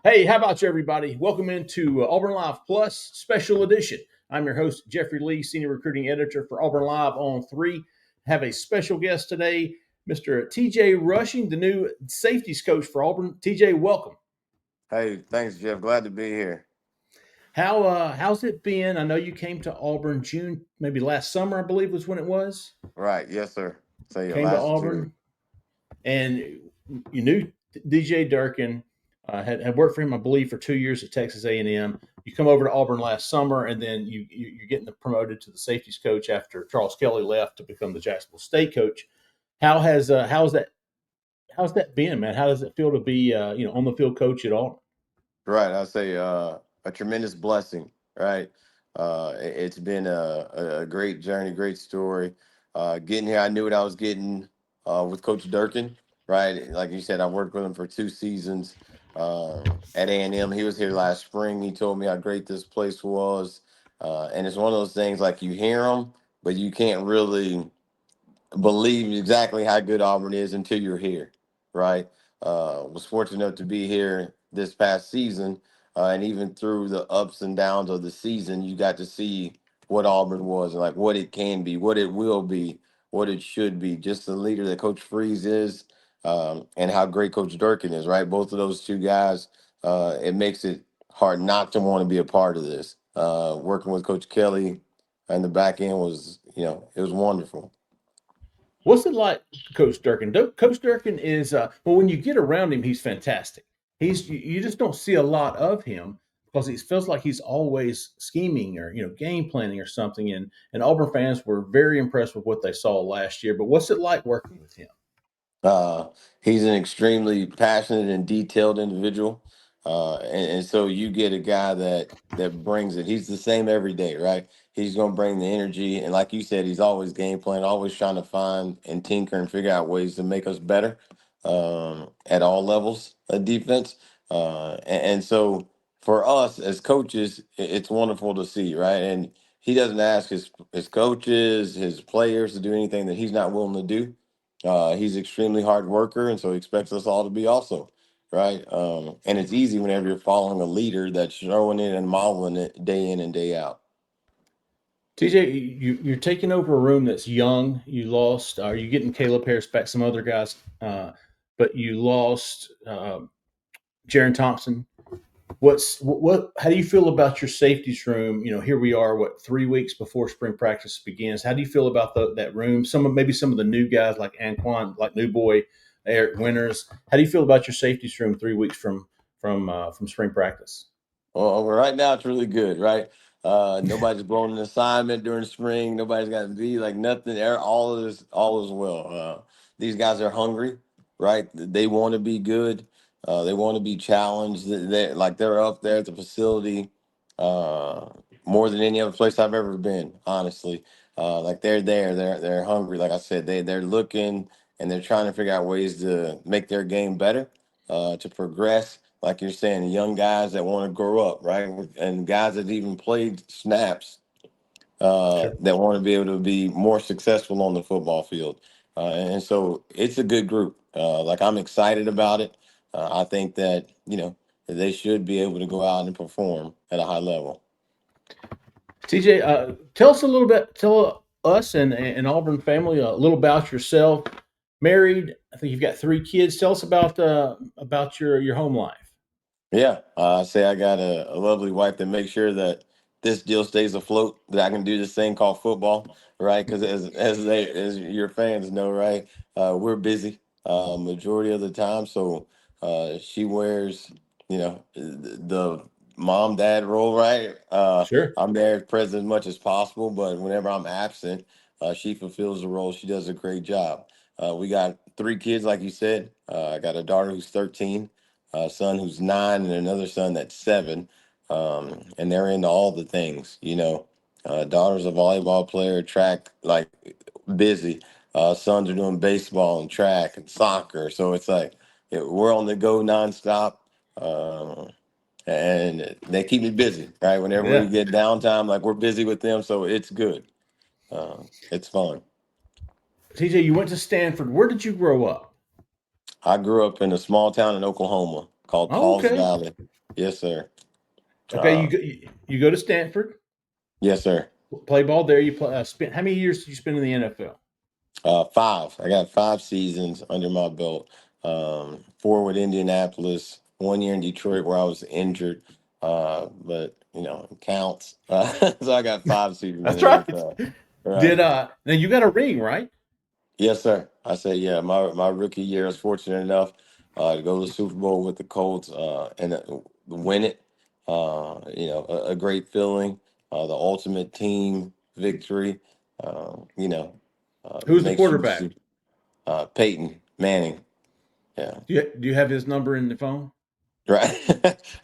Hey, how about you, everybody? Welcome into Auburn Live Plus Special Edition. I'm your host, Jeffrey Lee, Senior Recruiting Editor for Auburn Live on 3. Have a special guest today, Mr. TJ Rushing, the new safeties coach for Auburn. TJ, welcome. Hey, thanks, Jeff. Glad to be here. How's it been? I know you came to Auburn June, maybe last summer, I believe was when it was. Right, yes, sir. Say Came to last June. Auburn, and you knew DJ Durkin, had worked for him, I believe, for 2 years at Texas A&M. You come over to Auburn last summer, and then you're getting promoted to the safeties coach after Charles Kelly left to become the Jacksonville State coach. How's that been, man? How does it feel to be on the field coach at Auburn? Right, I say a tremendous blessing. Right, it's been a great journey, great story. Getting here, I knew what I was getting with Coach Durkin. Right, like you said, I worked with him for 2 seasons at A&M. He was here last spring. He told me how great this place was, and it's one of those things like you hear him, but you can't really believe exactly how good Auburn is until you're here, right? Was fortunate enough to be here this past season, and even through the ups and downs of the season, you got to see what Auburn was and like what it can be, what it will be, what it should be. Just the leader that Coach Freeze is, and how great Coach Durkin is, right? Both of those two guys, it makes it hard not to want to be a part of this. Working with Coach Kelly and the back end was, it was wonderful. What's it like, Coach Durkin? Coach Durkin is well, when you get around him, he's fantastic. You just don't see a lot of him because he feels like he's always scheming or game planning or something. And Auburn fans were very impressed with what they saw last year. But what's it like working with him? Uh, he's an extremely passionate and detailed individual, and so you get a guy that brings it. He's the same every day, right? He's going to bring the energy, and like you said, he's always game plan, always trying to find and tinker and figure out ways to make us better at all levels of defense. And so for us as coaches, it's wonderful to see, right? And he doesn't ask his coaches, his players to do anything that he's not willing to do. He's extremely hard worker, and so he expects us all to be also, right? And it's easy whenever you're following a leader that's showing it and modeling it day in and day out. TJ, you're taking over a room that's young. You lost. Are you getting Caleb Harris back? Some other guys, but you lost Jaron Thompson. What how do you feel about your safeties room? Here we are, 3 weeks before spring practice begins. How do you feel about that room? Maybe some of the new guys like Anquan, like New Boy, Eric Winters. How do you feel about your safeties room 3 weeks from spring practice? Well, right now it's really good, right? Nobody's blown an assignment during spring. Nobody's got to be like nothing. All is well. These guys are hungry, right? They want to be good. They want to be challenged. They're up there at the facility uh, more than any other place I've ever been. Honestly, like they're there. They're hungry. Like I said, they're looking and they're trying to figure out ways to make their game better, to progress like you're saying, young guys that want to grow up, right? And guys that even played snaps Sure. that want to be able to be more successful on the football field. And so it's a good group. Like I'm excited about it. I think that, they should be able to go out and perform at a high level. TJ, tell us a little bit. Tell us and Auburn family a little about yourself. Married, I think you've got 3 kids. Tell us about your home life. Yeah, I say I got a lovely wife that makes sure that this deal stays afloat. That I can do this thing called football, right? Because as your fans know, right, we're busy majority of the time. So she wears, the mom dad role, right? Sure. I'm there present as much as possible, but whenever I'm absent, she fulfills the role. She does a great job. We got 3 kids, like you said. I got a daughter who's 13, a son who's 9, and another son that's 7. And they're into all the things, Daughter's a volleyball player, track, like busy. Sons are doing baseball and track and soccer. So it's like we're on the go nonstop. And they keep me busy, right? Whenever we Yeah. get downtime, like we're busy with them. So it's good. It's fun. TJ, you went to Stanford. Where did you grow up? I grew up in a small town in Oklahoma called Oh, Paul's okay. Valley. Yes, sir. Okay, Uh, you go to Stanford, yes, sir. play ball there. You play, spent how many years did you spend in the NFL? Five. I got 5 seasons under my belt. Four with Indianapolis, 1 year in Detroit where I was injured. But it counts. So I got 5 seasons in That's the right. NFL. Right. Did now you got a ring, right? Yes, sir. I say, yeah. My rookie year, I was fortunate enough to go to the Super Bowl with the Colts and win it. A great feeling. The ultimate team victory. Who's the Makes you quarterback? see Peyton Manning. Yeah. Do you have his number in the phone? Right.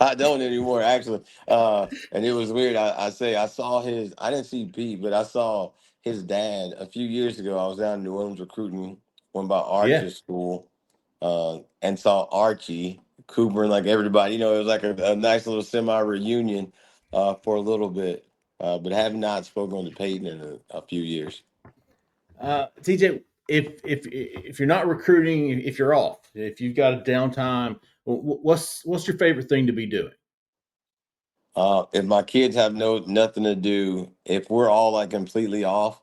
I don't anymore, actually. And it was weird. I say I saw I didn't see Pete, but I saw his dad a few years ago. I was down in New Orleans recruiting, went by Yeah. Arch's school, and saw Archie, Cooper, and like everybody. It was like a nice little semi reunion for a little bit. But have not spoken to Peyton in a few years. TJ, if you're not recruiting, if you're off, if you've got a downtime, what's your favorite thing to be doing? If my kids have nothing to do, if we're all like completely off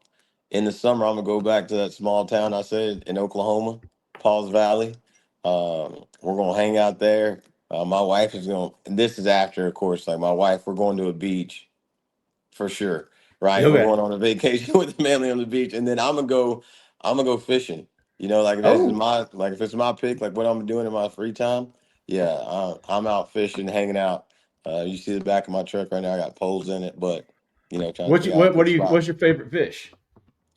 in the summer, I'm gonna go back to that small town I said in Oklahoma, Paul's Valley. We're gonna hang out there. My wife is gonna. And this is after, of course. Like my wife, we're going to a beach for sure. Right, we're Okay. going on a vacation with the family on the beach, and then I'm gonna go. I'm gonna go fishing. Like Oh, if it's my pick, like what I'm doing in my free time. Yeah, I'm out fishing, hanging out. You see the back of my truck right now. I got poles in it, but trying to figure out a what good do you spot. what's your favorite fish?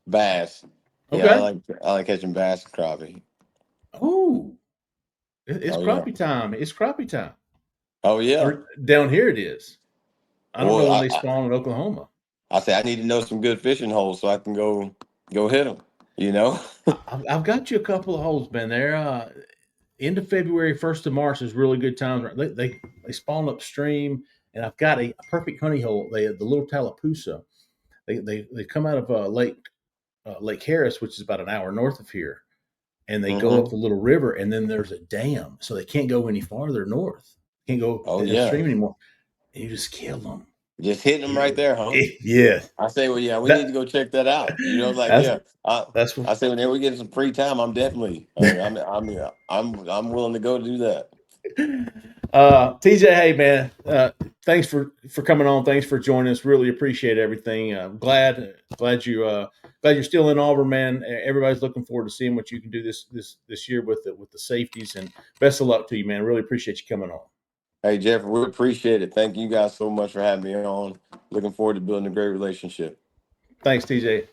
Bass. Yeah, Okay. I like catching bass and crappie. Oh, it's Oh yeah. crappie time. It's crappie time. Oh yeah. Or down here it is. I don't know Well, when they spawn in Oklahoma. I say I need to know some good fishing holes so I can go hit them. You know. I've got you a couple of holes, man. There, end of February, 1st of March is really good times. Right? They spawn upstream, and I've got a perfect honey hole. The little Tallapoosa. They come out of Lake Harris, which is about an hour north of here, and they go up Hmm. the little river, and then there's a dam, so they can't go any farther north. Can't go Oh yeah. upstream anymore. And you just kill them. Just hitting them right there, huh? Yeah, I say, well, yeah, we need to that go check that out. Like, that's yeah, that's what. I say whenever we get some free time, I'm definitely, I'm willing to go do that. TJ, hey man, thanks for coming on. Thanks for joining us. Really appreciate everything. Glad you're still in Auburn, man. Everybody's looking forward to seeing what you can do this year with the safeties. And best of luck to you, man. Really appreciate you coming on. Hey, Jeffrey, we appreciate it. Thank you guys so much for having me on. Looking forward to building a great relationship. Thanks, TJ.